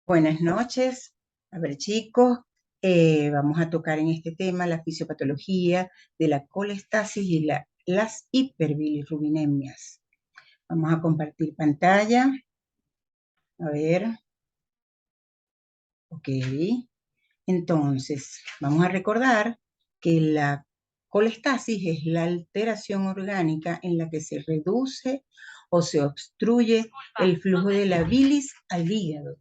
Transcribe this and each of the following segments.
Buenas noches. A ver, chicos, vamos a tocar en este tema la fisiopatología de la colestasis y las hiperbilirrubinemia. Vamos a compartir pantalla. A ver, ok. Entonces, vamos a recordar que la colestasis es la alteración orgánica en la que se reduce o se obstruye el flujo de la bilis al hígado.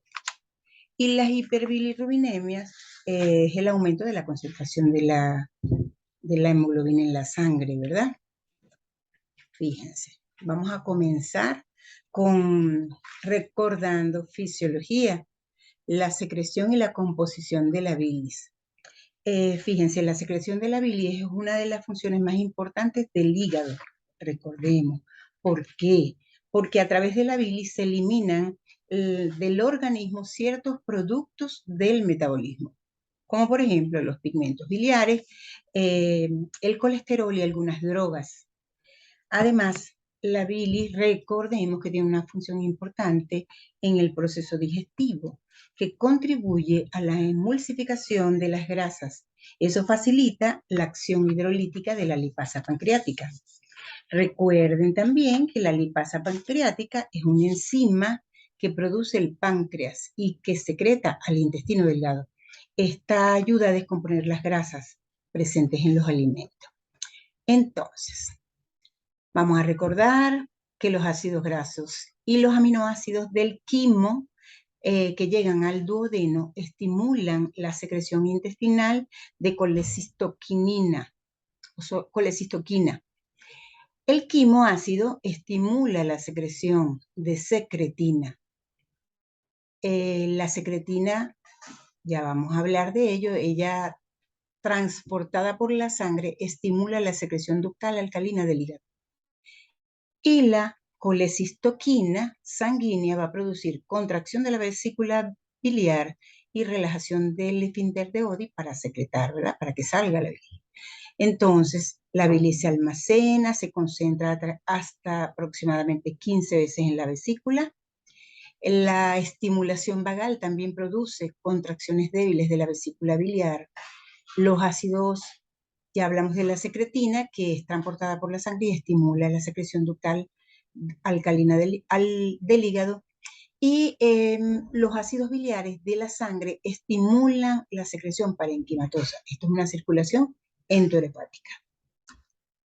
Y las hiperbilirrubinemia es el aumento de la concentración de la hemoglobina en la sangre, ¿verdad? Fíjense, vamos a comenzar con recordando fisiología, la secreción y la composición de la bilis. Fíjense, la secreción de la bilis es una de las funciones más importantes del hígado, recordemos. ¿Por qué? Porque a través de la bilis se eliminan del organismo ciertos productos del metabolismo, como por ejemplo los pigmentos biliares, el colesterol y algunas drogas. Además, la bilis, recordemos que tiene una función importante en el proceso digestivo, que contribuye a la emulsificación de las grasas. Eso facilita la acción hidrolítica de la lipasa pancreática. Recuerden también que la lipasa pancreática es una enzima que produce el páncreas y que secreta al intestino delgado. Esta ayuda a descomponer las grasas presentes en los alimentos. Entonces, vamos a recordar que los ácidos grasos y los aminoácidos del quimo que llegan al duodeno estimulan la secreción intestinal de colecistoquinina. El quimoácido estimula la secreción de secretina. La secretina, ya vamos a hablar de ello, ella transportada por la sangre estimula la secreción ductal alcalina del hígado. Y la colecistoquina sanguínea va a producir contracción de la vesícula biliar y relajación del esfínter de Oddi para secretar, ¿verdad? Para que salga la bilis. Entonces, la bilis se almacena, se concentra hasta aproximadamente 15 veces en la vesícula. La estimulación vagal también produce contracciones débiles de la vesícula biliar. Los ácidos, ya hablamos de la secretina, que es transportada por la sangre y estimula la secreción ductal alcalina del hígado. Y los ácidos biliares de la sangre estimulan la secreción parenquimatosa. Esto es una circulación enterohepática.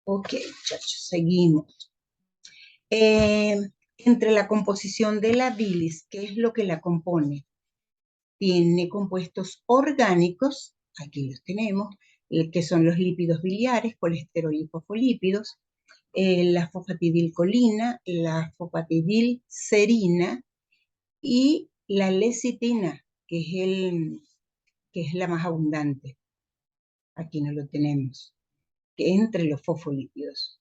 Ok, muchachos, seguimos. Eh, Entre la composición de la bilis, ¿qué es lo que la compone? Tiene compuestos orgánicos, aquí los tenemos, que son los lípidos biliares, colesterol y fosfolípidos, la fosfatidilcolina, la fosfatidilserina y la lecitina, que es la más abundante. Aquí no lo tenemos, que es entre los fosfolípidos.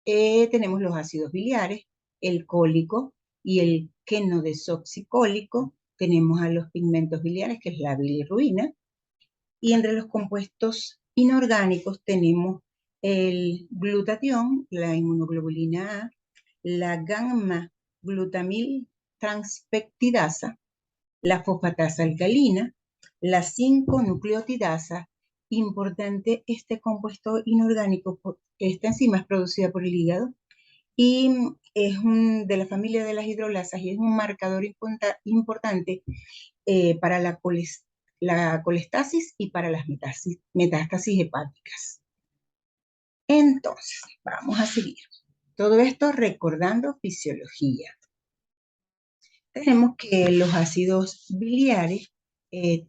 Tenemos los ácidos biliares, el cólico y el quenodesoxicólico. Tenemos a los pigmentos biliares, que es la bilirruina. Y entre los compuestos inorgánicos tenemos el glutatión, la inmunoglobulina A, la gamma-glutamil transpeptidasa, la fosfatasa alcalina, la 5-nucleotidasa. Importante este compuesto inorgánico, esta enzima es producida por el hígado y es de la familia de las hidrolasas y es un marcador importante para la colestasis y para las metástasis hepáticas. Entonces, vamos a seguir. Todo esto recordando fisiología. Tenemos que los ácidos biliares, eh,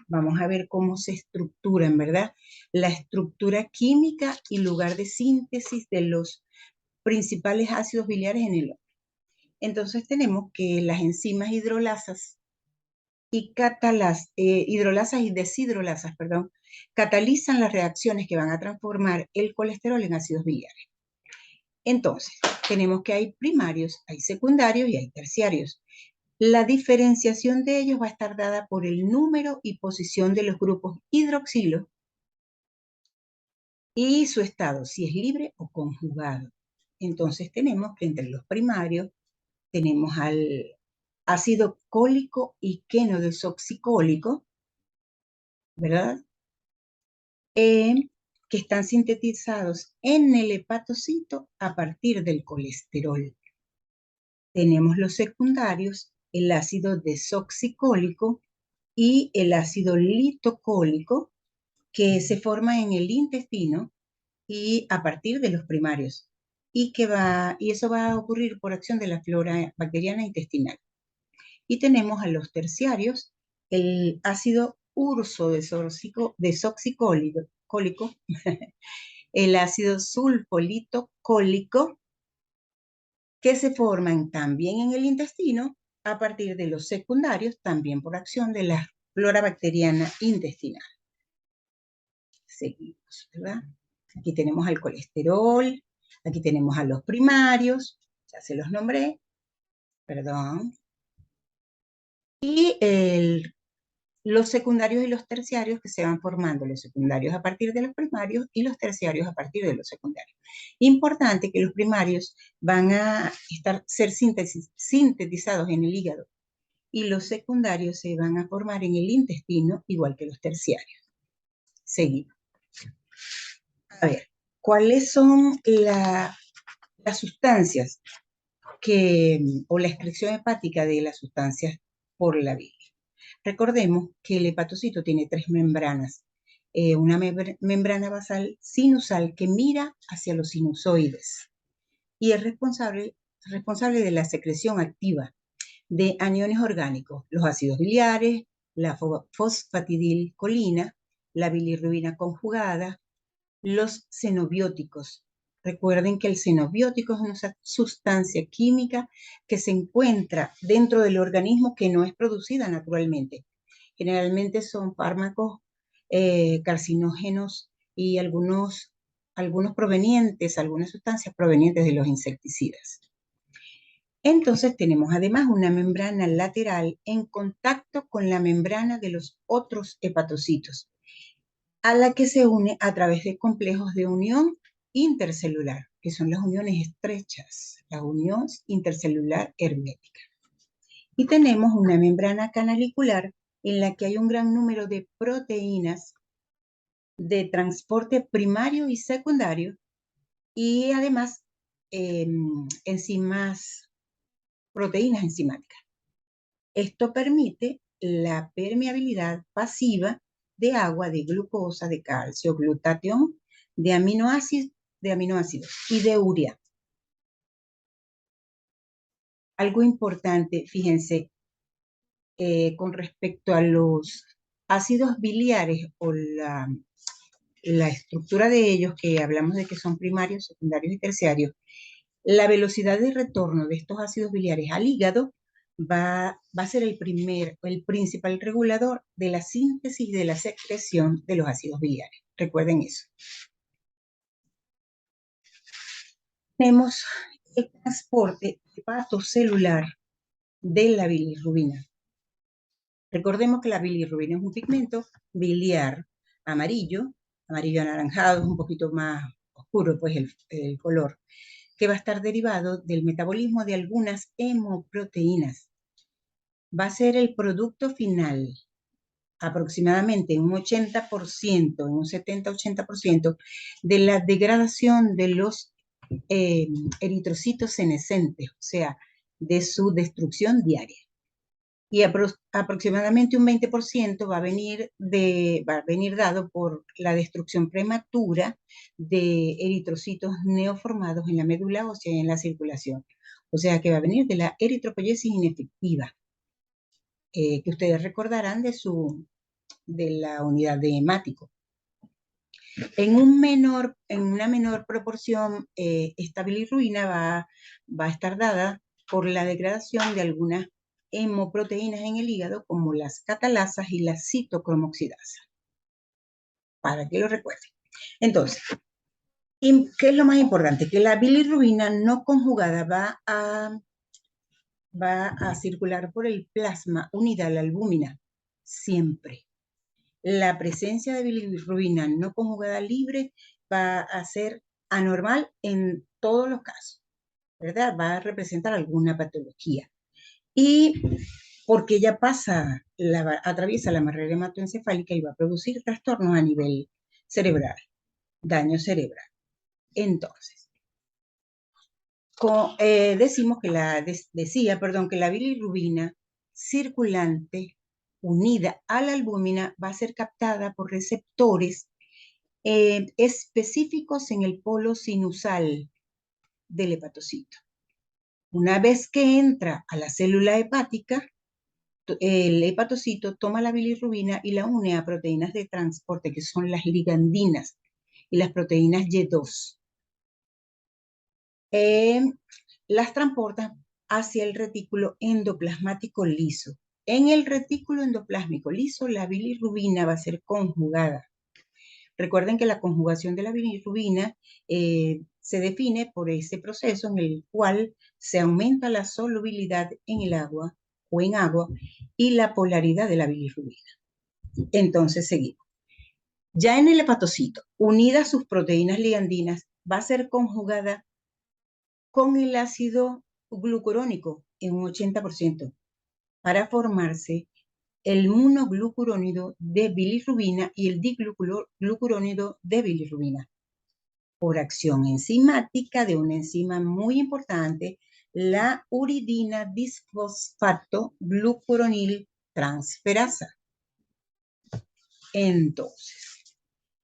vamos a ver cómo se estructuran, ¿verdad? La estructura química y lugar de síntesis de los principales ácidos biliares en el hombre. Entonces tenemos que las enzimas hidrolasas y hidrolasas y deshidrolasas, perdón, catalizan las reacciones que van a transformar el colesterol en ácidos biliares. Entonces, tenemos que hay primarios, hay secundarios y hay terciarios. La diferenciación de ellos va a estar dada por el número y posición de los grupos hidroxilo y su estado, si es libre o conjugado. Entonces tenemos que entre los primarios tenemos ácido cólico y quenodesoxicólico, ¿verdad? Que están sintetizados en el hepatocito a partir del colesterol. Tenemos los secundarios, el ácido desoxicólico y el ácido litocólico, que se forma en el intestino y a partir de los primarios. Y eso va a ocurrir por acción de la flora bacteriana intestinal. Y tenemos a los terciarios, el ácido urso desoxicólico, el ácido sulfolitocólico, que se forman también en el intestino a partir de los secundarios, también por acción de la flora bacteriana intestinal. Seguimos, ¿verdad? Aquí tenemos al colesterol, aquí tenemos a los primarios, ya se los nombré, perdón. Y los secundarios y los terciarios que se van formando, los secundarios a partir de los primarios y los terciarios a partir de los secundarios. Importante que los primarios van a ser sintetizados en el hígado y los secundarios se van a formar en el intestino, igual que los terciarios. Seguimos. A ver, ¿cuáles son las sustancias o la excreción hepática de las sustancias por la bilis? Recordemos que el hepatocito tiene 3 membranas. Una membrana basal sinusal que mira hacia los sinusoides y es responsable de la secreción activa de aniones orgánicos, los ácidos biliares, la fosfatidilcolina, la bilirrubina conjugada, los xenobióticos. Recuerden que el xenobiótico es una sustancia química que se encuentra dentro del organismo que no es producida naturalmente. Generalmente son fármacos carcinógenos y algunas sustancias provenientes de los insecticidas. Entonces tenemos además una membrana lateral en contacto con la membrana de los otros hepatocitos, a la que se une a través de complejos de unión intercelular, que son las uniones estrechas, la unión intercelular hermética. Y tenemos una membrana canalicular en la que hay un gran número de proteínas de transporte primario y secundario y además proteínas enzimáticas. Esto permite la permeabilidad pasiva de agua, de glucosa, de calcio, glutatión, de aminoácidos y de urea. Algo importante, fíjense, con respecto a los ácidos biliares o la estructura de ellos, que hablamos de que son primarios, secundarios y terciarios, la velocidad de retorno de estos ácidos biliares al hígado va a ser el principal regulador de la síntesis y de la secreción de los ácidos biliares. Recuerden eso. Tenemos el transporte hepatocelular de la bilirrubina. Recordemos que la bilirrubina es un pigmento biliar amarillo anaranjado, es un poquito más oscuro pues el color, que va a estar derivado del metabolismo de algunas hemoproteínas. Va a ser el producto final, aproximadamente un 80%, un 70-80% de la degradación de los eritrocitos senescentes, o sea, de su destrucción diaria. Y aproximadamente un 20% va a venir dado por la destrucción prematura de eritrocitos neoformados en la médula ósea y en la circulación. O sea que va a venir de la eritropoyesis inefectiva, que ustedes recordarán de la unidad de hemático. En una menor proporción, esta bilirrubina va a estar dada por la degradación de algunas hemoproteínas en el hígado, como las catalasas y la citocromoxidasa, para que lo recuerden. Entonces, ¿qué es lo más importante? Que la bilirrubina no conjugada va a circular por el plasma unida a la albúmina, siempre. La presencia de bilirrubina no conjugada libre va a ser anormal en todos los casos, ¿verdad? Va a representar alguna patología. y porque ella atraviesa la barrera hematoencefálica y va a producir trastornos a nivel cerebral, daño cerebral. Entonces, decía que la bilirrubina circulante unida a la albúmina va a ser captada por receptores específicos en el polo sinusal del hepatocito. Una vez que entra a la célula hepática, el hepatocito toma la bilirrubina y la une a proteínas de transporte, que son las ligandinas y las proteínas Y2. Las transporta hacia el retículo endoplasmático liso. En el retículo endoplásmico liso, la bilirrubina va a ser conjugada. Recuerden que la conjugación de la bilirrubina se define por ese proceso en el cual se aumenta la solubilidad en el agua o en agua y la polaridad de la bilirrubina. Entonces seguimos. Ya en el hepatocito, unida a sus proteínas ligandinas, va a ser conjugada con el ácido glucurónico en un 80% para formarse el monoglucurónido de bilirrubina y el diglucurónido de bilirrubina. Por acción enzimática de una enzima muy importante, la uridina disfosfato glucuronil transferasa. Entonces,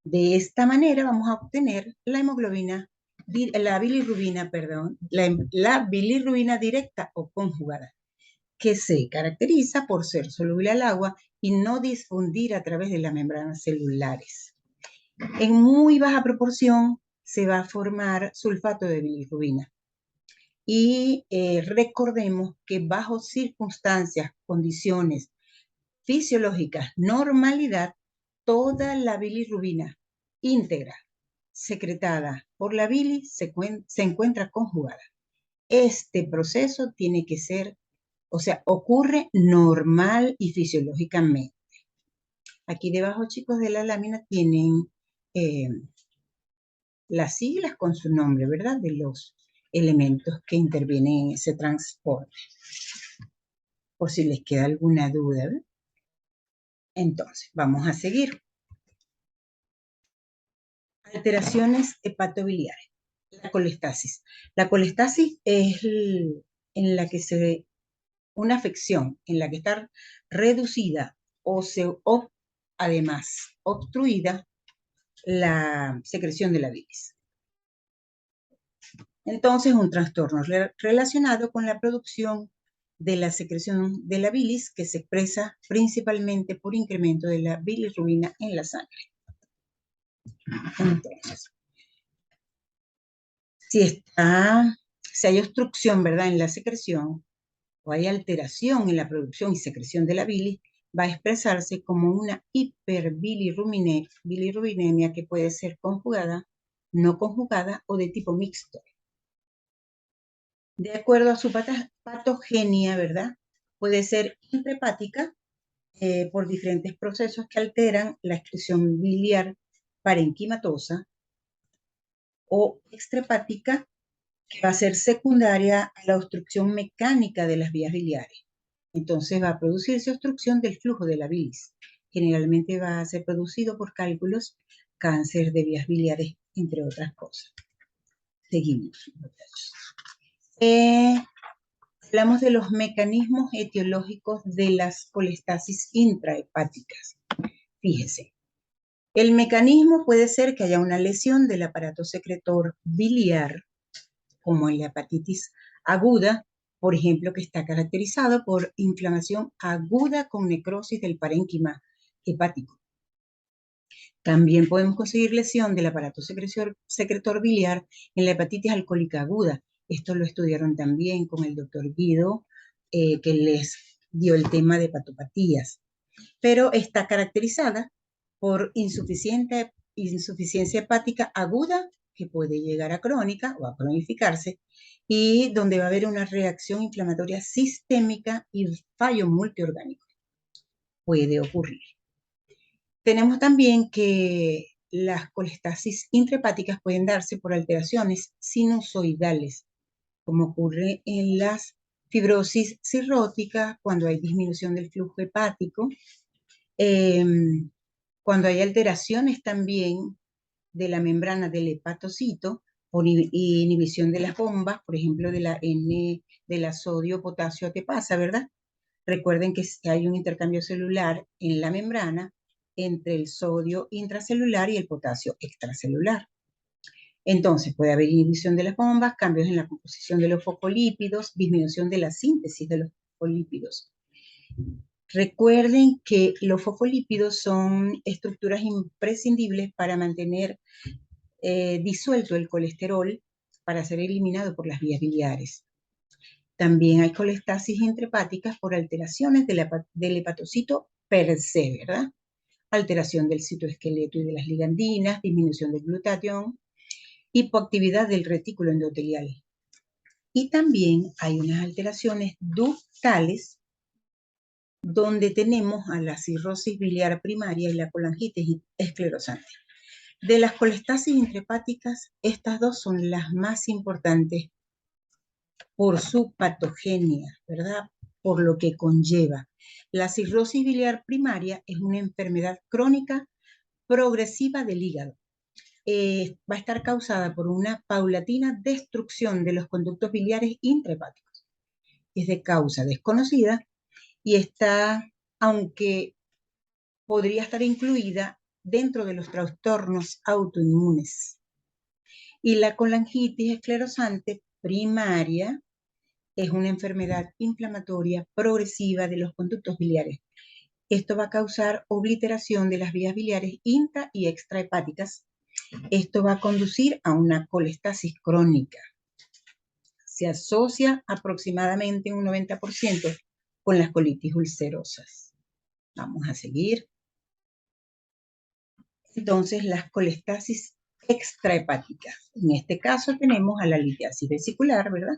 de esta manera vamos a obtener la bilirrubina directa o conjugada, que se caracteriza por ser soluble al agua y no difundir a través de las membranas celulares. En muy baja proporción se va a formar sulfato de bilirrubina. Y recordemos que bajo circunstancias, condiciones fisiológicas, normalidad, toda la bilirrubina íntegra secretada por la bilis se encuentra conjugada. Este proceso tiene que ser, ocurre normal y fisiológicamente. Aquí debajo, chicos, de la lámina tienen las siglas con su nombre, ¿verdad? De los elementos que intervienen en ese transporte. Por si les queda alguna duda, ¿verdad? Entonces, vamos a seguir. Alteraciones hepatobiliares. La colestasis. La colestasis es en la que se ve una afección, en la que está reducida o además obstruida la secreción de la bilis. Entonces, un trastorno relacionado con la producción de la secreción de la bilis que se expresa principalmente por incremento de la bilirrubina en la sangre. Entonces, si hay obstrucción, ¿verdad?, en la secreción o hay alteración en la producción y secreción de la bilis, va a expresarse como una hiperbilirrubinemia que puede ser conjugada, no conjugada o de tipo mixto. De acuerdo a su patogenia, ¿verdad? Puede ser intrahepática por diferentes procesos que alteran la excreción biliar parenquimatosa, o extrahepática, que va a ser secundaria a la obstrucción mecánica de las vías biliares. Entonces va a producirse obstrucción del flujo de la bilis. Generalmente va a ser producido por cálculos, cáncer de vías biliares, entre otras cosas. Seguimos. Hablamos de los mecanismos etiológicos de las colestasis intrahepáticas. Fíjese, el mecanismo puede ser que haya una lesión del aparato secretor biliar, como en la hepatitis aguda, por ejemplo, que está caracterizado por inflamación aguda con necrosis del parénquima hepático. También podemos conseguir lesión del aparato secretor biliar en la hepatitis alcohólica aguda. Esto lo estudiaron también con el doctor Guido, que les dio el tema de hepatopatías. Pero está caracterizada por insuficiencia hepática aguda, que puede llegar a crónica o a cronificarse, y donde va a haber una reacción inflamatoria sistémica y fallo multiorgánico. Puede ocurrir. Tenemos también que las colestasis intrahepáticas pueden darse por alteraciones sinusoidales, como ocurre en las fibrosis cirrótica, cuando hay disminución del flujo hepático, cuando hay alteraciones también de la membrana del hepatocito por inhibición de las bombas, por ejemplo, de la sodio-potasio ATPasa, ¿verdad? Recuerden que hay un intercambio celular en la membrana entre el sodio intracelular y el potasio extracelular. Entonces, puede haber inhibición de las bombas, cambios en la composición de los fosfolípidos, disminución de la síntesis de los fosfolípidos. Recuerden que los fosfolípidos son estructuras imprescindibles para mantener disuelto el colesterol para ser eliminado por las vías biliares. También hay colestasis intrahepáticas por alteraciones del hepatocito per se, ¿verdad? Alteración del citoesqueleto y de las ligandinas, disminución del glutatión, hipoactividad del retículo endotelial. Y también hay unas alteraciones ductales donde tenemos a la cirrosis biliar primaria y la colangitis esclerosante. De las colestasis intrahepáticas, estas dos son las más importantes por su patogenia, ¿verdad? Por lo que conlleva. La cirrosis biliar primaria es una enfermedad crónica progresiva del hígado. Va a estar causada por una paulatina destrucción de los conductos biliares intrahepáticos. Es de causa desconocida y está, aunque podría estar incluida dentro de los trastornos autoinmunes. Y la colangitis esclerosante primaria es una enfermedad inflamatoria progresiva de los conductos biliares. Esto va a causar obliteración de las vías biliares intra y extrahepáticas. Esto va a conducir a una colestasis crónica. Se asocia aproximadamente un 90% con las colitis ulcerosas. Vamos a seguir. Entonces, las colestasis extrahepáticas. En este caso tenemos a la litiasis vesicular, ¿verdad?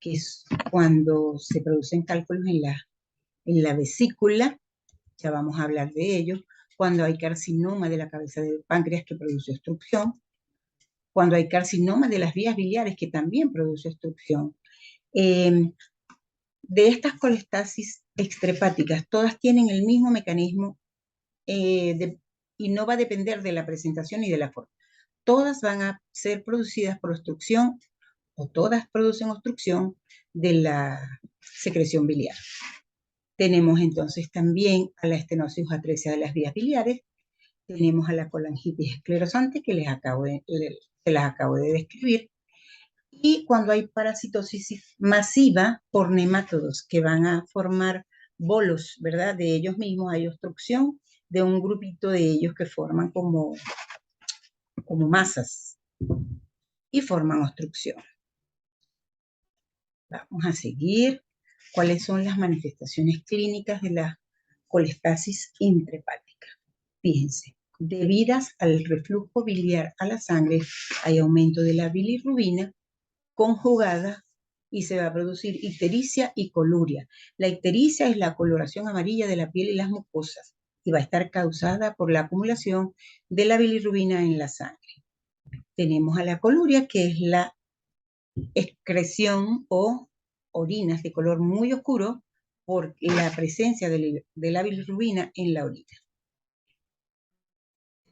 Que es cuando se producen cálculos en la vesícula, ya vamos a hablar de ello, cuando hay carcinoma de la cabeza del páncreas que produce obstrucción, cuando hay carcinoma de las vías biliares que también produce obstrucción. De estas colestasis extrahepáticas, todas tienen el mismo mecanismo y no va a depender de la presentación y de la forma. Todas van a ser producidas por obstrucción o todas producen obstrucción de la secreción biliar. Tenemos entonces también a la estenosis o atresia de las vías biliares, tenemos a la colangitis esclerosante que se las acabo de describir, y cuando hay parasitosis masiva por nemátodos que van a formar bolos, ¿verdad? De ellos mismos hay obstrucción de un grupito de ellos que forman como masas y forman obstrucción. Vamos a seguir. ¿Cuáles son las manifestaciones clínicas de la colestasis intrahepática? Fíjense, debidas al reflujo biliar a la sangre, hay aumento de la bilirrubina conjugada y se va a producir ictericia y coluria. La ictericia es la coloración amarilla de la piel y las mucosas y va a estar causada por la acumulación de la bilirrubina en la sangre. Tenemos a la coluria, que es la excreción o orinas de color muy oscuro por la presencia de la bilirrubina en la orina.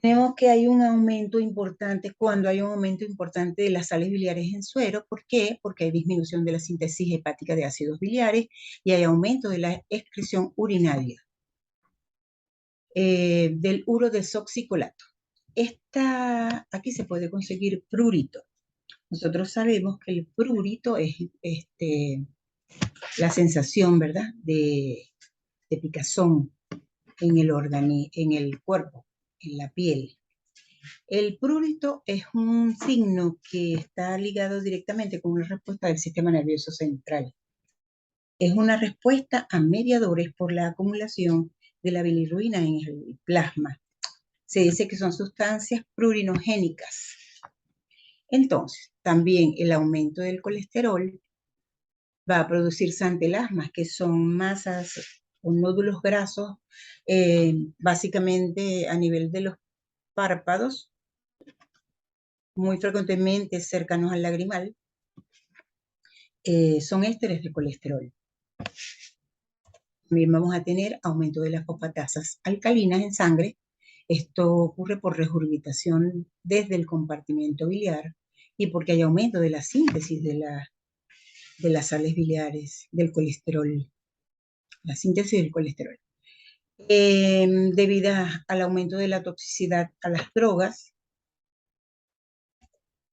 Tenemos que hay un aumento importante cuando hay un aumento importante de las sales biliares en suero. ¿Por qué? Porque hay disminución de la síntesis hepática de ácidos biliares y hay aumento de la excreción urinaria del urodesoxicolato. Aquí se puede conseguir prurito. Nosotros sabemos que el prurito es la sensación, ¿verdad?, de picazón en el cuerpo, en la piel. El prurito es un signo que está ligado directamente con una respuesta del sistema nervioso central. Es una respuesta a mediadores por la acumulación de la bilirrubina en el plasma. Se dice que son sustancias prurinogénicas. Entonces, también el aumento del colesterol va a producir santelasmas, que son masas o nódulos grasos, básicamente a nivel de los párpados, muy frecuentemente cercanos al lagrimal, son ésteres de colesterol. También vamos a tener aumento de las fosfatasas alcalinas en sangre. Esto ocurre por regurgitación desde el compartimento biliar y porque hay aumento de la síntesis de las sales biliares, del colesterol, la síntesis del colesterol. Debido al aumento de la toxicidad a las drogas,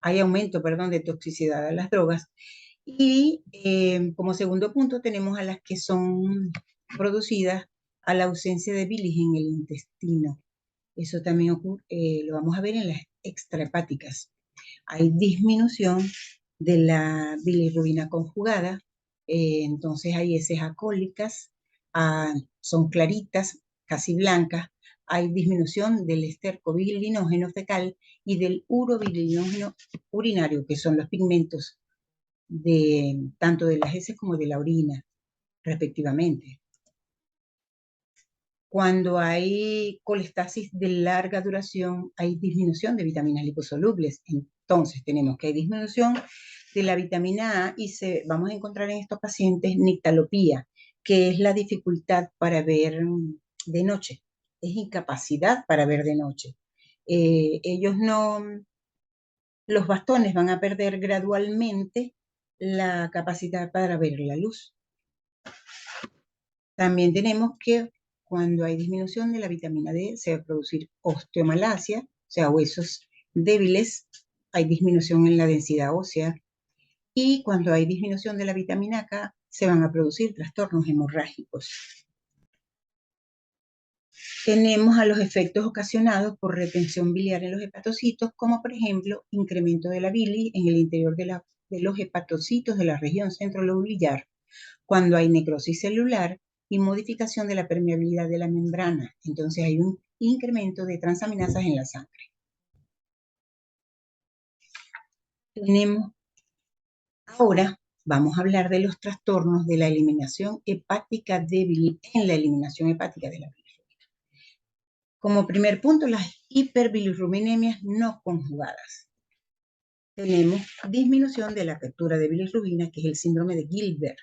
hay aumento, perdón, de toxicidad a las drogas. Y como segundo punto tenemos a las que son producidas a la ausencia de bilis en el intestino. Eso también ocurre, lo vamos a ver en las extrahepáticas. Hay disminución de la bilirrubina conjugada, entonces hay heces acólicas, son claritas, casi blancas. Hay disminución del estercobilinógeno fecal y del urobilinógeno urinario, que son los pigmentos tanto de las heces como de la orina, respectivamente. Cuando hay colestasis de larga duración, hay disminución de vitaminas liposolubles. Entonces, tenemos que hay disminución de la vitamina A y vamos a encontrar en estos pacientes nictalopía, que es la dificultad para ver de noche. Es incapacidad para ver de noche. Los bastones van a perder gradualmente la capacidad para ver la luz. También tenemos que cuando hay disminución de la vitamina D, se va a producir osteomalacia, o sea, huesos débiles, hay disminución en la densidad ósea, y cuando hay disminución de la vitamina K, se van a producir trastornos hemorrágicos. Tenemos a los efectos ocasionados por retención biliar en los hepatocitos, como por ejemplo, incremento de la bilis en el interior de los hepatocitos de la región centrolobular, cuando hay necrosis celular y modificación de la permeabilidad de la membrana. Entonces hay un incremento de transaminasas en la sangre. Ahora vamos a hablar de los trastornos de la eliminación hepática débil en la eliminación hepática de la bilirrubina. Como primer punto, las hiperbilirruminemias no conjugadas. Tenemos disminución de la captura de bilirrubina, que es el síndrome de Gilbert.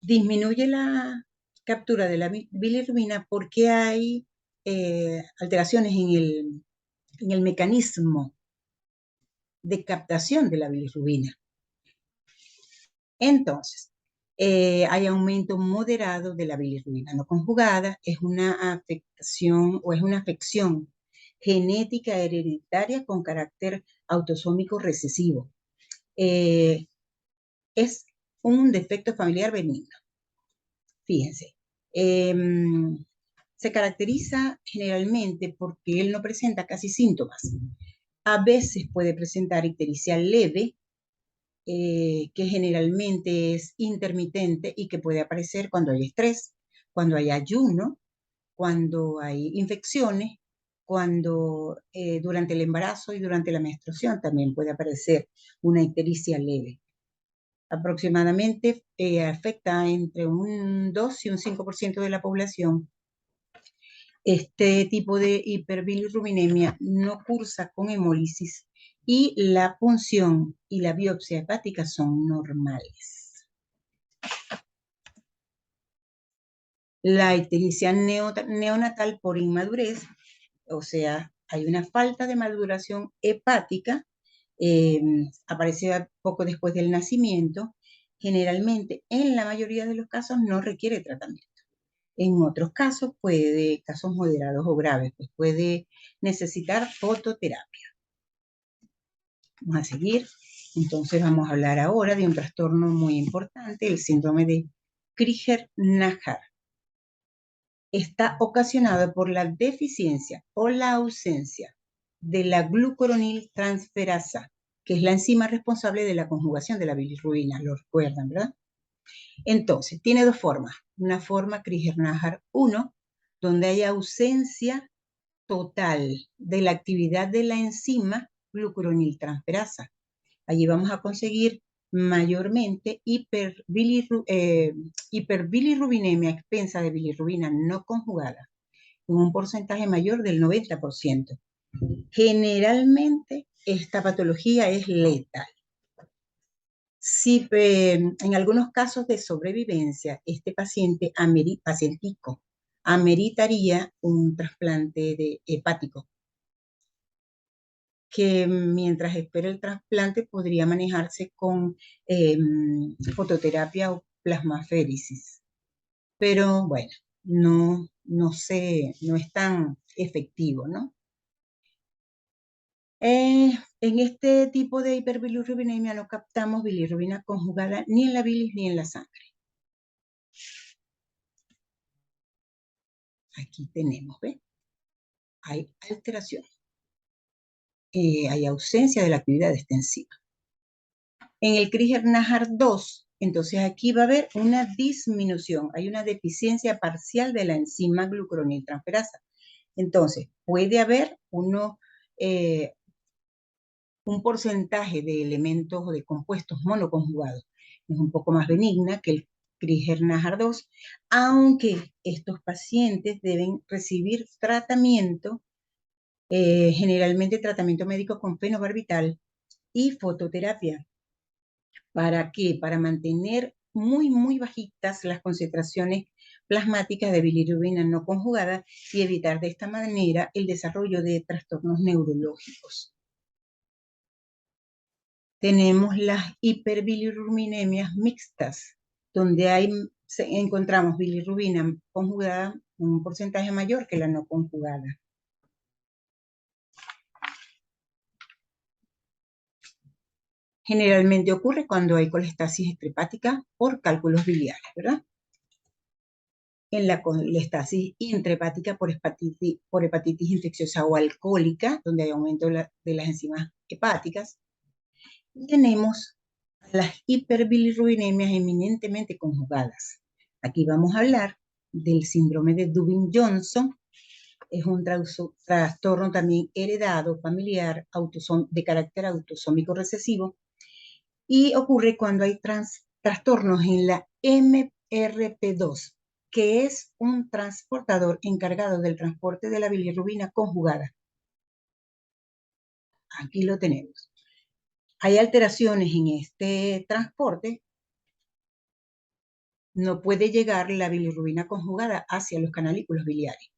Disminuye la captura de la bilirrubina porque hay alteraciones en el mecanismo de captación de la bilirrubina. Entonces, hay aumento moderado de la bilirrubina no conjugada, es una afección o es una afección genética hereditaria con carácter autosómico recesivo. Es un defecto familiar benigno. Fíjense, se caracteriza generalmente porque él no presenta casi síntomas. A veces puede presentar ictericia leve, que generalmente es intermitente y que puede aparecer cuando hay estrés, cuando hay ayuno, cuando hay infecciones, cuando durante el embarazo y durante la menstruación también puede aparecer una ictericia leve. Aproximadamente afecta entre un 2 y un 5% de la población. Este tipo de hiperbilirrubinemia no cursa con hemólisis y la punción y la biopsia hepática son normales. La ictericia neonatal por inmadurez, o sea, hay una falta de maduración hepática, aparece poco después del nacimiento, generalmente en la mayoría de los casos no requiere tratamiento. En otros casos, casos moderados o graves, pues puede necesitar fototerapia. Vamos a seguir. Entonces vamos a hablar ahora de un trastorno muy importante, el síndrome de Crigler-Najjar. Está ocasionado por la deficiencia o la ausencia de la glucuroniltransferasa, que es la enzima responsable de la conjugación de la bilirrubina, lo recuerdan, ¿verdad? Entonces, tiene dos formas. Una forma Crigler-Najjar 1, donde hay ausencia total de la actividad de la enzima glucuroniltransferasa. Allí vamos a conseguir mayormente hiperbilirrubinemia expensa de bilirrubina no conjugada, con un porcentaje mayor del 90%. Generalmente, esta patología es letal. Si en algunos casos de sobrevivencia, este pacientico ameritaría un trasplante hepático, que mientras espera el trasplante podría manejarse con fototerapia o plasmaféresis. Pero bueno, no es tan efectivo, ¿no? En este tipo de hiperbilirrubinemia no captamos bilirrubina conjugada ni en la bilis ni en la sangre. Aquí tenemos, ¿ves? Hay alteración, hay ausencia de la actividad de esta enzima. En el Krigер-Najar 2, entonces aquí va a haber una disminución, hay una deficiencia parcial de la enzima glucuroniltransferasa. Entonces, puede haber un porcentaje de elementos o de compuestos monoconjugados. Es un poco más benigna que el Krigер-Najar 2, aunque estos pacientes deben recibir tratamiento, generalmente tratamiento médico con fenobarbital y fototerapia. ¿Para qué? Para mantener muy bajitas las concentraciones plasmáticas de bilirrubina no conjugada y evitar de esta manera el desarrollo de trastornos neurológicos. Tenemos las hiperbilirrubinemia mixtas, donde encontramos bilirrubina conjugada en un porcentaje mayor que la no conjugada. Generalmente ocurre cuando hay colestasis extrahepática por cálculos biliares, ¿verdad? En la colestasis intrahepática por hepatitis infecciosa o alcohólica, donde hay aumento de las enzimas hepáticas. Tenemos las hiperbilirrubinemias eminentemente conjugadas. Aquí vamos a hablar del síndrome de Dubin-Johnson. Es un trastorno también heredado, familiar, de carácter autosómico recesivo, y ocurre cuando hay trastornos en la MRP2, que es un transportador encargado del transporte de la bilirrubina conjugada. Aquí lo tenemos. Hay alteraciones en este transporte, no puede llegar la bilirrubina conjugada hacia los canalículos biliares.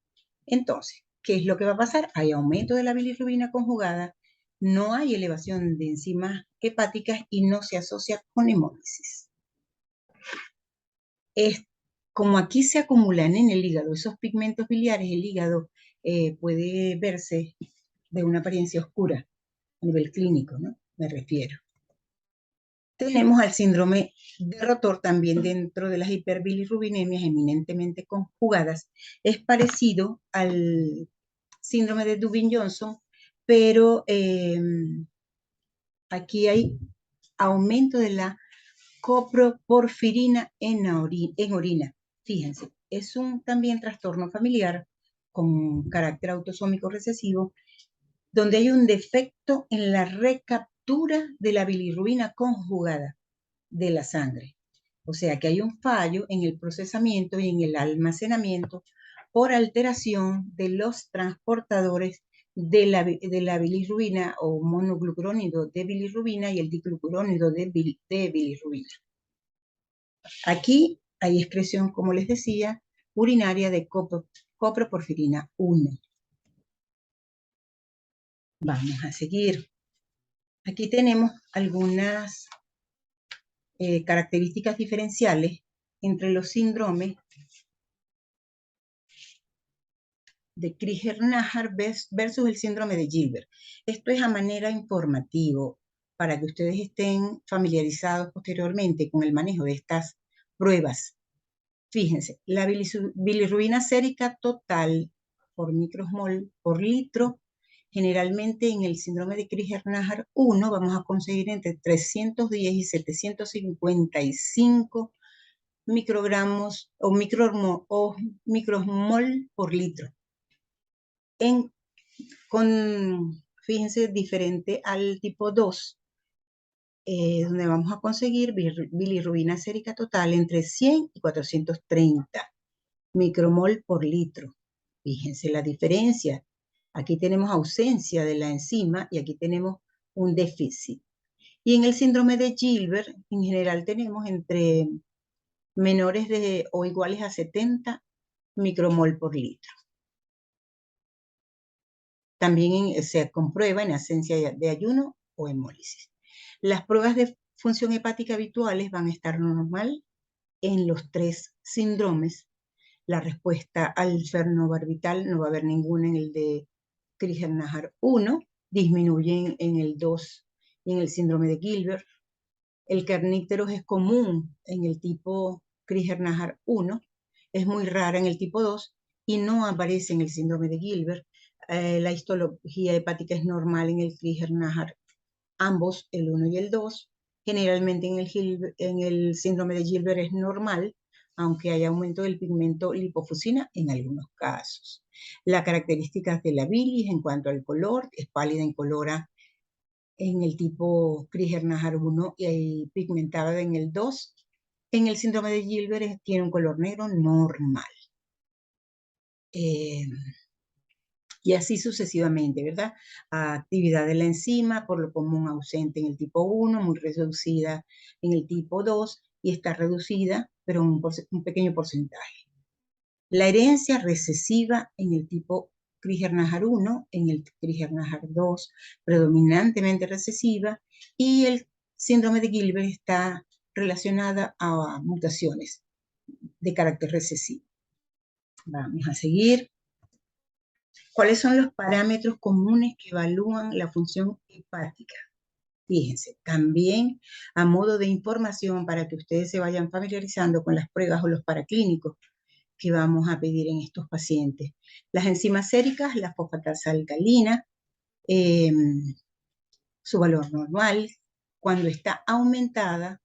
Entonces, ¿qué es lo que va a pasar? Hay aumento de la bilirrubina conjugada, no hay elevación de enzimas hepáticas y no se asocia con hemólisis. Como aquí se acumulan en el hígado esos pigmentos biliares, el hígado puede verse de una apariencia oscura a nivel clínico, ¿no? Me refiero. Tenemos al síndrome de Rotor también dentro de las hiperbilirrubinemias eminentemente conjugadas. Es parecido al síndrome de Dubin-Johnson, pero aquí hay aumento de la coproporfirina en orina. Fíjense, es un también trastorno familiar con carácter autosómico recesivo, donde hay un defecto en la recaptura de la bilirrubina conjugada de la sangre. O sea que hay un fallo en el procesamiento y en el almacenamiento por alteración de los transportadores de la bilirrubina o monoglucurónido de bilirrubina y el diglucurónido de bilirrubina. Aquí hay excreción, como les decía, urinaria de coproporfirina 1. Vamos a seguir. Aquí tenemos algunas características diferenciales entre los síndromes de Krigер-Najar versus el síndrome de Gilbert. Esto es a manera informativo para que ustedes estén familiarizados posteriormente con el manejo de estas pruebas. Fíjense, la bilirrubina sérica total por micromol por litro, generalmente en el síndrome de Kriger-Najar 1 vamos a conseguir entre 310 y 755 microgramos o micromol por litro. Fíjense, diferente al tipo 2, donde vamos a conseguir bilirrubina sérica total entre 100 y 430 micromol por litro. Fíjense la diferencia. Aquí tenemos ausencia de la enzima y aquí tenemos un déficit. Y en el síndrome de Gilbert, en general tenemos entre menores de o iguales a 70 micromol por litro. También se comprueba en ausencia de ayuno o hemólisis. Las pruebas de función hepática habituales van a estar normal en los 3 síndromes. La respuesta al fernobarbital no va a haber ninguna en el de Krige-Narr 1, disminuyen en el 2 y en el síndrome de Gilbert. El carníteros es común en el tipo Krige-Narr 1, es muy rara en el tipo 2 y no aparece en el síndrome de Gilbert. La histología hepática es normal en el Krige-Narr, ambos, el 1 y el 2. Generalmente en el síndrome de Gilbert es normal, aunque hay aumento del pigmento lipofuscina en algunos casos. Las características de la bilis en cuanto al color, es pálida incolora en el tipo Krige-Narr 1 y pigmentada en el 2. En el síndrome de Gilbert tiene un color negro normal. Y así sucesivamente, ¿verdad? Actividad de la enzima, por lo común ausente en el tipo 1, muy reducida en el tipo 2 y está reducida, pero un pequeño porcentaje. La herencia recesiva en el tipo Krige-Narr 1, en el Krige-Narr 2, predominantemente recesiva, y el síndrome de Gilbert está relacionada a mutaciones de carácter recesivo. Vamos a seguir. ¿Cuáles son los parámetros comunes que evalúan la función hepática? Fíjense, también a modo de información para que ustedes se vayan familiarizando con las pruebas o los paraclínicos que vamos a pedir en estos pacientes. Las enzimas séricas, la fosfatasa alcalina, su valor normal, cuando está aumentada,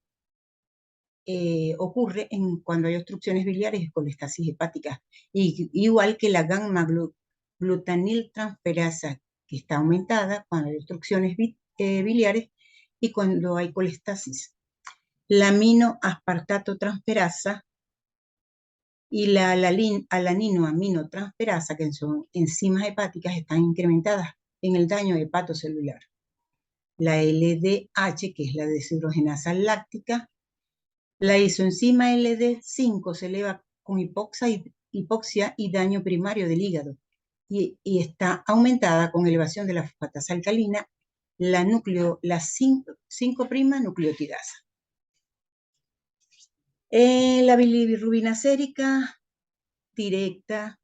ocurre cuando hay obstrucciones biliares y colestasis hepática, igual que la gamma-glutaniltransferasa, que está aumentada cuando hay obstrucciones biliares y cuando hay colestasis. La aminoaspartato transferasa y la alaninoaminotransferasa, que son enzimas hepáticas, están incrementadas en el daño hepatocelular. La LDH, que es la deshidrogenasa láctica, la isoenzima LD5 se eleva con hipoxia y daño primario del hígado y está aumentada con elevación de la fosfatasa alcalina, la 5' nucleotidasa. La bilirrubina sérica directa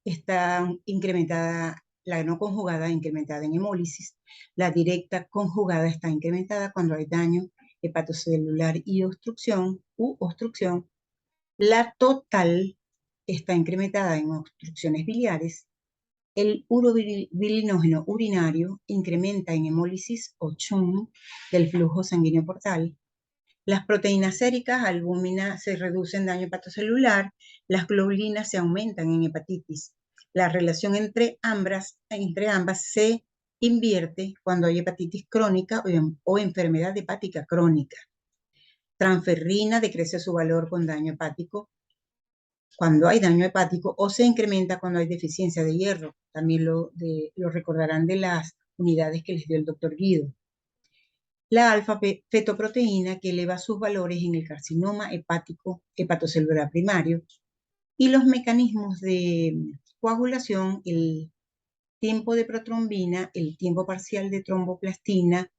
está incrementada, la no conjugada incrementada en hemólisis, la directa conjugada está incrementada cuando hay daño hepatocelular y obstrucción, la total está incrementada en obstrucciones biliares, el urobilinógeno urinario incrementa en hemólisis o CHUM del flujo sanguíneo portal, las proteínas séricas, albúmina, se reduce en daño hepatocelular, las globulinas se aumentan en hepatitis. La relación entre ambas se invierte cuando hay hepatitis crónica o enfermedad hepática crónica. Transferrina decrece su valor con daño hepático cuando hay daño hepático o se incrementa cuando hay deficiencia de hierro. También lo recordarán de las unidades que les dio el doctor Guido. La alfa-fetoproteína, que eleva sus valores en el carcinoma hepatocelular primario, y los mecanismos de coagulación, el tiempo de protrombina, el tiempo parcial de tromboplastina,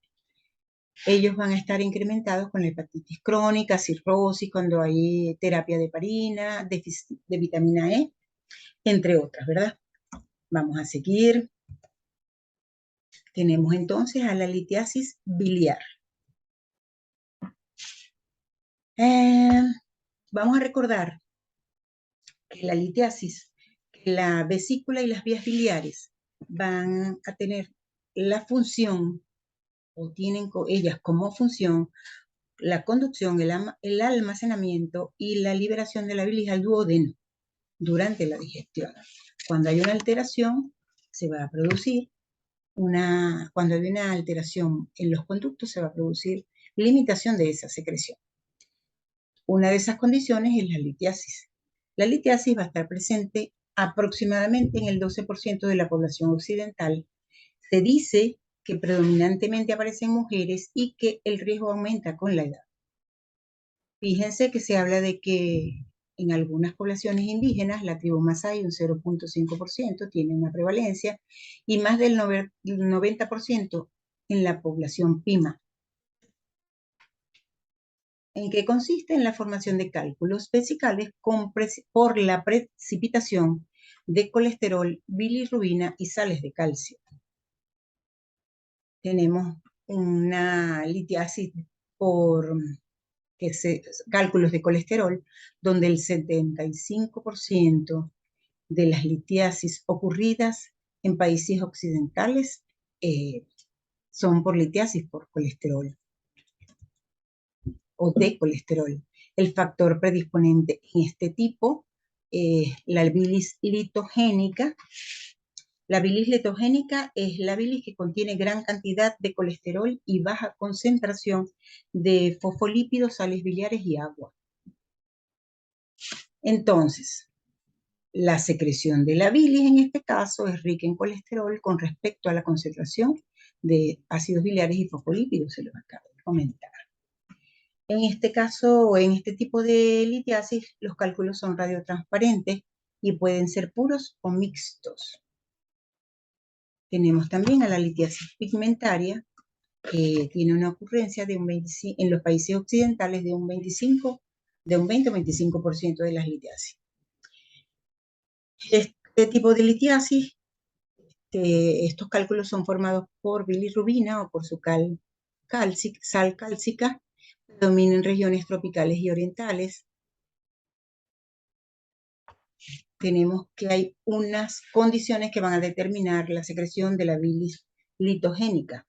ellos van a estar incrementados con la hepatitis crónica, cirrosis, cuando hay terapia de heparina, déficit de vitamina E, entre otras, ¿verdad? Vamos a seguir. Tenemos entonces a la litiasis biliar. Vamos a recordar que la litiasis, que la vesícula y las vías biliares van a tener la función, o tienen ellas como función, la conducción, el almacenamiento y la liberación de la bilis al duodeno durante la digestión. Cuando hay una alteración, se va a producir cuando hay una alteración en los conductos, se va a producir limitación de esa secreción. Una de esas condiciones es la litiasis. La litiasis va a estar presente aproximadamente en el 12% de la población occidental. Se dice que predominantemente aparece en mujeres y que el riesgo aumenta con la edad. Fíjense que se habla de que en algunas poblaciones indígenas, la tribu Masái, un 0.5%, tiene una prevalencia, y más del 90% en la población Pima. ¿En qué consiste? En la formación de cálculos vesicales por la precipitación de colesterol, bilirrubina y sales de calcio. Tenemos una litiasis por cálculos de colesterol, donde el 75% de las litiasis ocurridas en países occidentales son por litiasis por colesterol o de colesterol. El factor predisponente en este tipo es la bilis litogénica. La bilis litogénica es la bilis que contiene gran cantidad de colesterol y baja concentración de fosfolípidos, sales biliares y agua. Entonces, la secreción de la bilis en este caso es rica en colesterol con respecto a la concentración de ácidos biliares y fosfolípidos, se los acabo de comentar. En este caso, en este tipo de litiasis, los cálculos son radiotransparentes y pueden ser puros o mixtos. Tenemos también a la litiasis pigmentaria, que tiene una ocurrencia de en los países occidentales de un 20 o 25% de las litiasis. Este tipo de litiasis, estos cálculos son formados por bilirrubina o por su sal cálcica, predomina en regiones tropicales y orientales. Tenemos que hay unas condiciones que van a determinar la secreción de la bilis litogénica.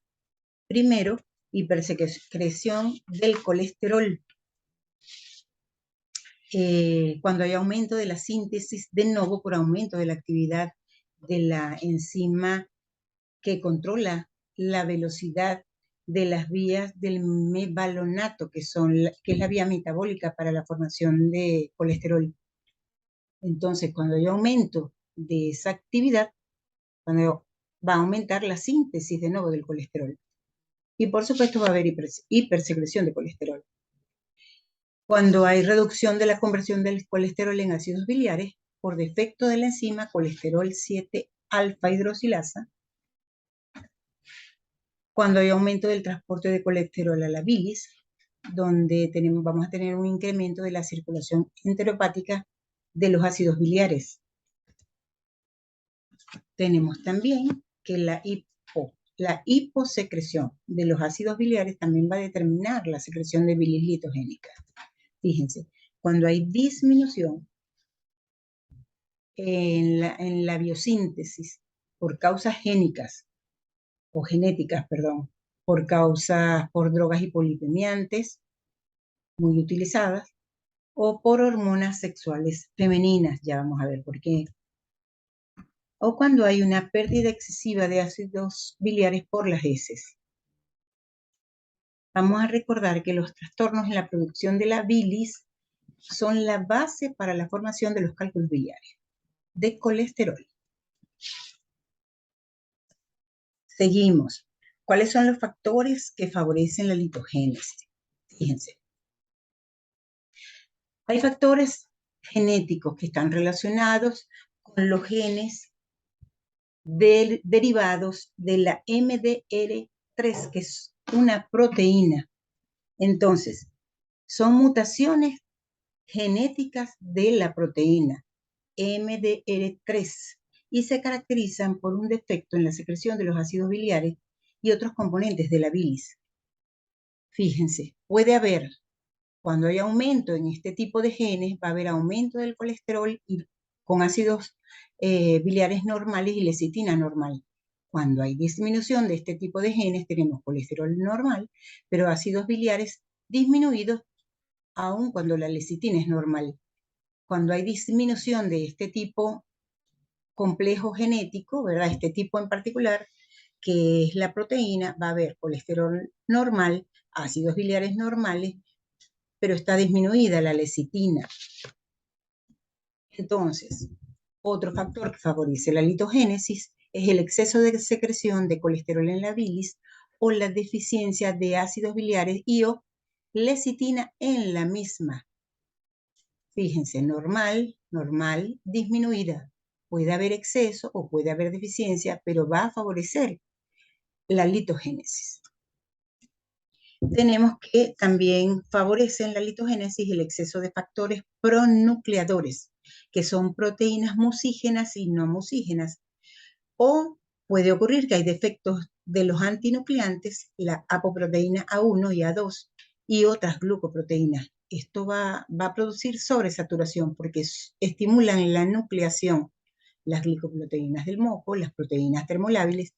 Primero, hipersecreción del colesterol. Cuando hay aumento de la síntesis de novo por aumento de la actividad de la enzima que controla la velocidad de las vías del mevalonato, que es la vía metabólica para la formación de colesterol. Entonces, cuando hay aumento de esa actividad, cuando va a aumentar la síntesis de nuevo del colesterol. Y por supuesto va a haber hipersecreción de colesterol. Cuando hay reducción de la conversión del colesterol en ácidos biliares, por defecto de la enzima colesterol 7-alfa hidroxilasa, cuando hay aumento del transporte de colesterol a la bilis, donde vamos a tener un incremento de la circulación enteropática de los ácidos biliares. Tenemos también que la hiposecreción de los ácidos biliares también va a determinar la secreción de bilis litogénica. Fíjense, cuando hay disminución en la biosíntesis por causas genéticas, por drogas hipolipemiantes muy utilizadas, o por hormonas sexuales femeninas, ya vamos a ver por qué. O cuando hay una pérdida excesiva de ácidos biliares por las heces. Vamos a recordar que los trastornos en la producción de la bilis son la base para la formación de los cálculos biliares de colesterol. Seguimos. ¿Cuáles son los factores que favorecen la litogénesis? Fíjense. Hay factores genéticos que están relacionados con los genes derivados de la MDR3, que es una proteína. Entonces, son mutaciones genéticas de la proteína MDR3 y se caracterizan por un defecto en la secreción de los ácidos biliares y otros componentes de la bilis. Fíjense, puede haber, cuando hay aumento en este tipo de genes, va a haber aumento del colesterol con ácidos biliares normales y lecitina normal. Cuando hay disminución de este tipo de genes, tenemos colesterol normal, pero ácidos biliares disminuidos, aun cuando la lecitina es normal. Cuando hay disminución de este tipo complejo genético, ¿verdad? Este tipo en particular, que es la proteína, va a haber colesterol normal, ácidos biliares normales, pero está disminuida la lecitina. Entonces, otro factor que favorece la litogénesis es el exceso de secreción de colesterol en la bilis o la deficiencia de ácidos biliares y o lecitina en la misma. Fíjense, normal, disminuida. Puede haber exceso o puede haber deficiencia, pero va a favorecer la litogénesis. Tenemos que también favorecen la litogénesis el exceso de factores pronucleadores, que son proteínas musígenas y no musígenas. O puede ocurrir que hay defectos de los antinucleantes, la apoproteína A1 y A2 y otras glucoproteínas. Esto va a producir sobresaturación porque estimulan la nucleación, las glicoproteínas del moco, las proteínas termolábiles,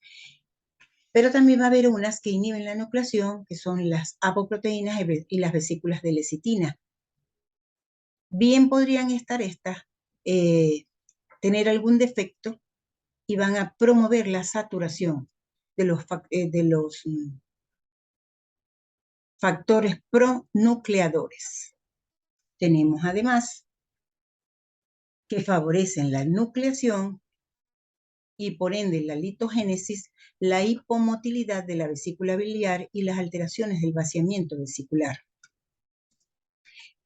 pero también va a haber unas que inhiben la nucleación, que son las apoproteínas y las vesículas de lecitina. Bien podrían estar estas, tener algún defecto y van a promover la saturación de los factores pronucleadores. Tenemos además que favorecen la nucleación y por ende la litogénesis, la hipomotilidad de la vesícula biliar y las alteraciones del vaciamiento vesicular.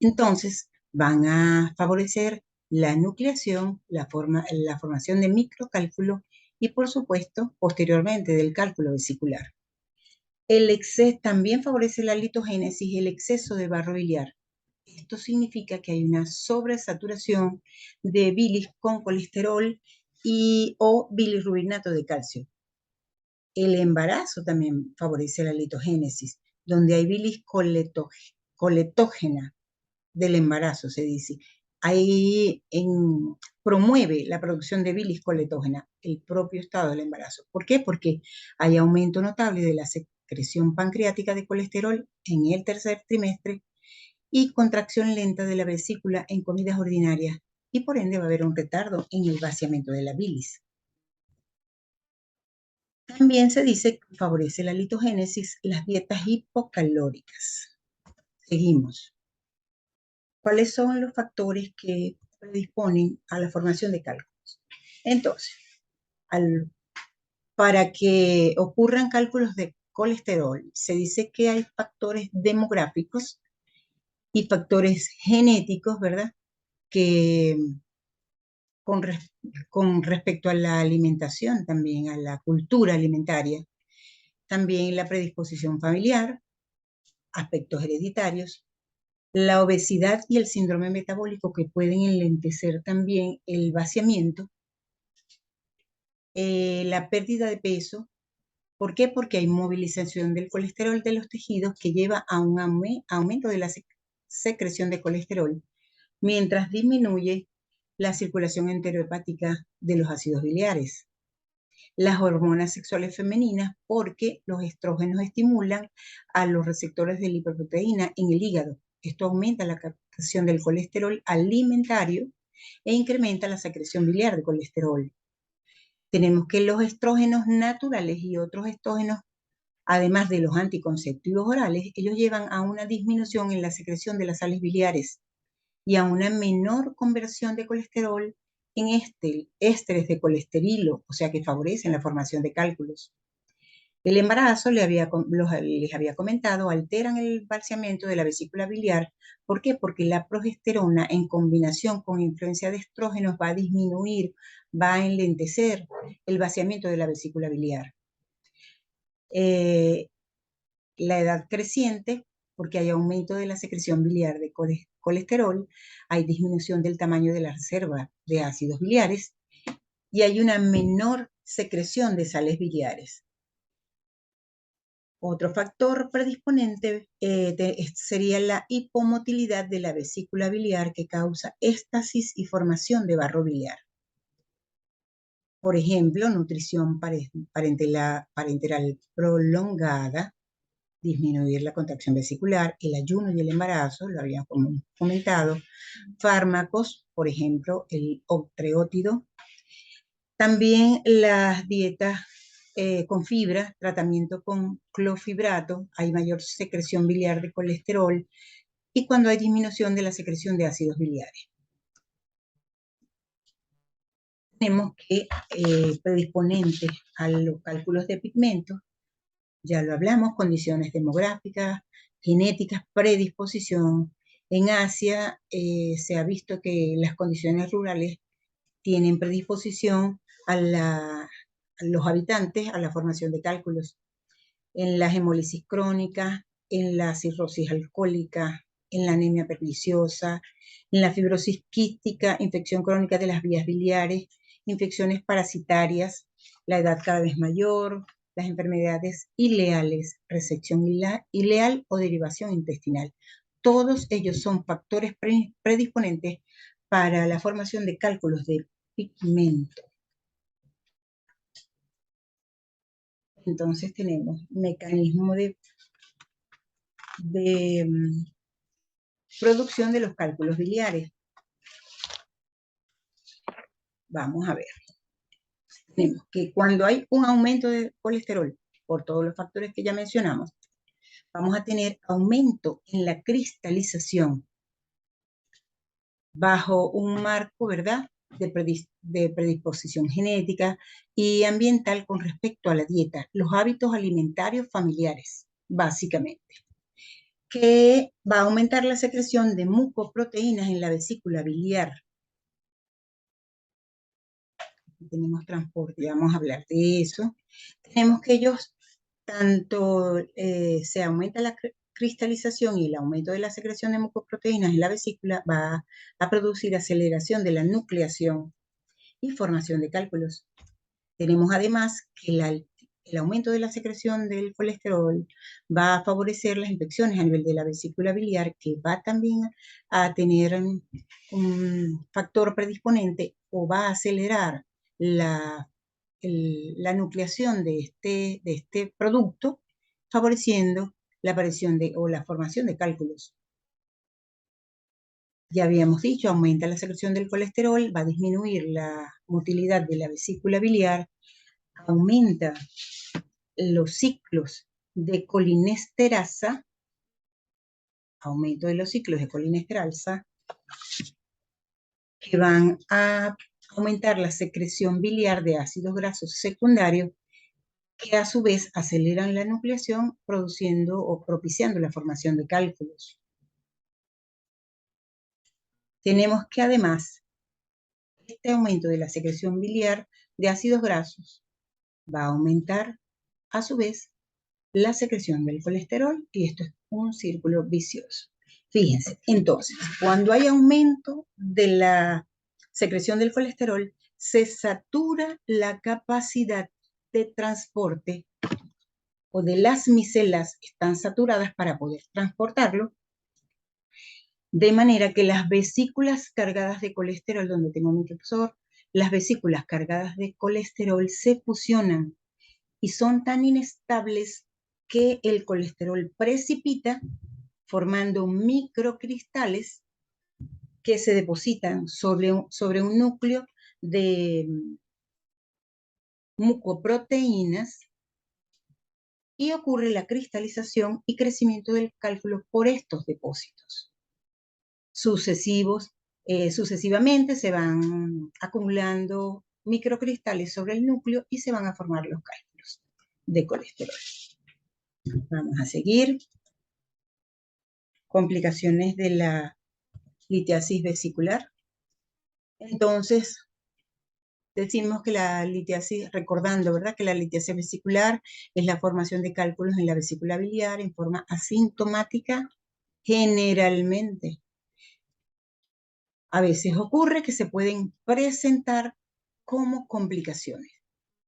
Entonces, van a favorecer la nucleación, la formación de microcálculos y, por supuesto, posteriormente del cálculo vesicular. El exceso también favorece la litogénesis, el exceso de barro biliar. Esto significa que hay una sobresaturación de bilis con colesterol o bilirrubinato de calcio. El embarazo también favorece la litogénesis, donde hay bilis coletógena del embarazo, se dice. Promueve la producción de bilis coletógena, el propio estado del embarazo. ¿Por qué? Porque hay aumento notable de la secreción pancreática de colesterol en el tercer trimestre y contracción lenta de la vesícula en comidas ordinarias, y por ende va a haber un retardo en el vaciamiento de la bilis. También se dice que favorece la litogénesis las dietas hipocalóricas. Seguimos. ¿Cuáles son los factores que predisponen a la formación de cálculos? Entonces, para que ocurran cálculos de colesterol, se dice que hay factores demográficos y factores genéticos, ¿verdad? Que con respecto a la alimentación también, a la cultura alimentaria, también la predisposición familiar, aspectos hereditarios, la obesidad y el síndrome metabólico que pueden enlentecer también el vaciamiento, la pérdida de peso. ¿Por qué? Porque hay movilización del colesterol de los tejidos que lleva a un aumento de la secreción de colesterol, mientras disminuye la circulación enterohepática de los ácidos biliares. Las hormonas sexuales femeninas, porque los estrógenos estimulan a los receptores de lipoproteína en el hígado. Esto aumenta la captación del colesterol alimentario e incrementa la secreción biliar de colesterol. Tenemos que los estrógenos naturales y otros estógenos, además de los anticonceptivos orales, ellos llevan a una disminución en la secreción de las sales biliares y a una menor conversión de colesterol en ésteres de colesterilo, o sea que favorecen la formación de cálculos. El embarazo, les había comentado, alteran el vaciamiento de la vesícula biliar. ¿Por qué? Porque la progesterona en combinación con influencia de estrógenos va a disminuir, va a enlentecer el vaciamiento de la vesícula biliar. La edad creciente, porque hay aumento de la secreción biliar de colesterol, hay disminución del tamaño de la reserva de ácidos biliares y hay una menor secreción de sales biliares. Otro factor predisponente sería la hipomotilidad de la vesícula biliar que causa éstasis y formación de barro biliar. Por ejemplo, nutrición parenteral prolongada, disminuir la contracción vesicular, el ayuno y el embarazo, lo habíamos comentado, fármacos, por ejemplo, el octreótido, también las dietas con fibra, tratamiento con clofibrato, hay mayor secreción biliar de colesterol y cuando hay disminución de la secreción de ácidos biliares. tenemos que predisponentes a los cálculos de pigmentos, ya lo hablamos, condiciones demográficas, genéticas, predisposición. En Asia se ha visto que las condiciones rurales tienen predisposición a los habitantes a la formación de cálculos. En la hemólisis crónica, en la cirrosis alcohólica, en la anemia perniciosa, en la fibrosis quística, infección crónica de las vías biliares, infecciones parasitarias, la edad cada vez mayor, las enfermedades ileales, resección ileal o derivación intestinal. Todos ellos son factores predisponentes para la formación de cálculos de pigmento. Entonces tenemos mecanismo de producción de los cálculos biliares. Vamos a ver. Tenemos que cuando hay un aumento de colesterol, por todos los factores que ya mencionamos, vamos a tener aumento en la cristalización bajo un marco, ¿verdad?, de predisposición genética y ambiental con respecto a la dieta, los hábitos alimentarios familiares, básicamente, que va a aumentar la secreción de mucoproteínas en la vesícula biliar. Tenemos transporte, vamos a hablar de eso. Tenemos que ellos, tanto se aumenta la cristalización y el aumento de la secreción de mucoproteínas en la vesícula va a producir aceleración de la nucleación y formación de cálculos. Tenemos además que el aumento de la secreción del colesterol va a favorecer las infecciones a nivel de la vesícula biliar, que va también a tener un factor predisponente o va a acelerar la nucleación de este producto, favoreciendo la aparición o la formación de cálculos. Ya habíamos dicho, aumenta la secreción del colesterol, va a disminuir la motilidad de la vesícula biliar, aumenta los ciclos de colinesterasa, aumento de los ciclos de colinesterasa, que van a aumentar la secreción biliar de ácidos grasos secundarios, que a su vez aceleran la nucleación, produciendo o propiciando la formación de cálculos. Tenemos que además, este aumento de la secreción biliar de ácidos grasos va a aumentar a su vez la secreción del colesterol y esto es un círculo vicioso. Fíjense, entonces, cuando hay aumento de la secreción del colesterol, se satura la capacidad de transporte o de las micelas están saturadas para poder transportarlo, de manera que las vesículas cargadas de colesterol, donde tengo mi cursor, las vesículas cargadas de colesterol se fusionan y son tan inestables que el colesterol precipita formando microcristales que se depositan sobre un núcleo de mucoproteínas y ocurre la cristalización y crecimiento del cálculo por estos depósitos. Sucesivamente se van acumulando microcristales sobre el núcleo y se van a formar los cálculos de colesterol. Vamos a seguir. Complicaciones de la litiasis vesicular. Entonces, decimos que la litiasis, recordando, ¿verdad?, que la litiasis vesicular es la formación de cálculos en la vesícula biliar en forma asintomática generalmente. A veces ocurre que se pueden presentar como complicaciones.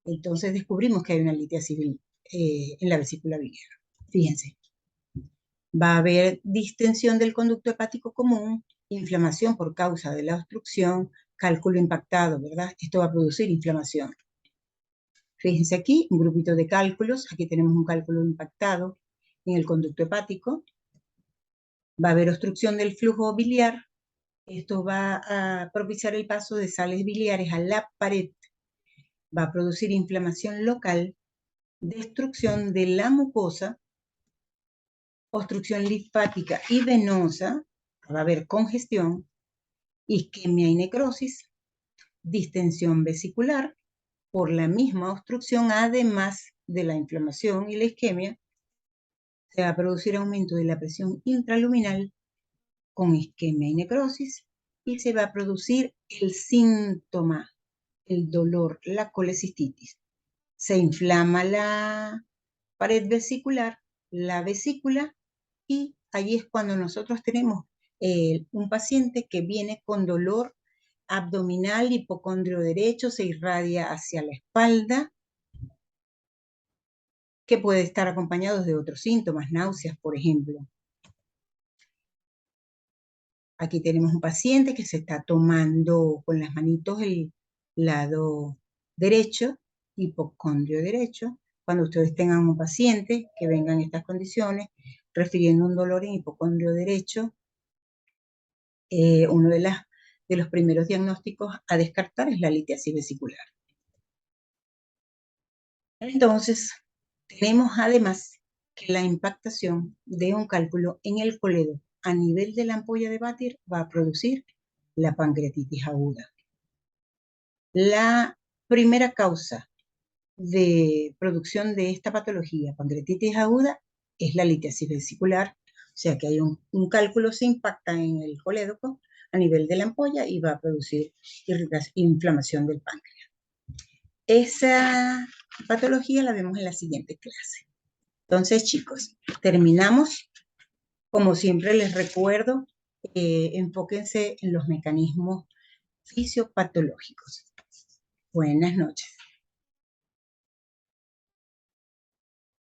Entonces descubrimos que hay una litiasis en la vesícula biliar. Fíjense. Va a haber distensión del conducto hepático común, inflamación por causa de la obstrucción, cálculo impactado, ¿verdad? Esto va a producir inflamación. Fíjense aquí, un grupito de cálculos. Aquí tenemos un cálculo impactado en el conducto hepático. Va a haber obstrucción del flujo biliar. Esto va a propiciar el paso de sales biliares a la pared. Va a producir inflamación local, destrucción de la mucosa, obstrucción linfática y venosa, va a haber congestión, isquemia y necrosis, distensión vesicular por la misma obstrucción, además de la inflamación y la isquemia. Se va a producir aumento de la presión intraluminal con isquemia y necrosis, y se va a producir el síntoma, el dolor, la colecistitis. Se inflama la pared vesicular, la vesícula, y allí es cuando nosotros tenemos un paciente que viene con dolor abdominal, hipocondrio derecho, se irradia hacia la espalda, que puede estar acompañado de otros síntomas, náuseas, por ejemplo. Aquí tenemos un paciente que se está tomando con las manitos el lado derecho, hipocondrio derecho. Cuando ustedes tengan un paciente que venga en estas condiciones, refiriendo un dolor en hipocondrio derecho, uno de los primeros diagnósticos a descartar es la litiasis vesicular. Entonces, tenemos además que la impactación de un cálculo en el coledo a nivel de la ampolla de Batir va a producir la pancreatitis aguda. La primera causa de producción de esta patología, pancreatitis aguda, es la litiasis vesicular, o sea que hay un cálculo, se impacta en el colédoco a nivel de la ampolla y va a producir inflamación del páncreas. Esa patología la vemos en la siguiente clase. Entonces, chicos, terminamos. Como siempre les recuerdo, enfóquense en los mecanismos fisiopatológicos. Buenas noches.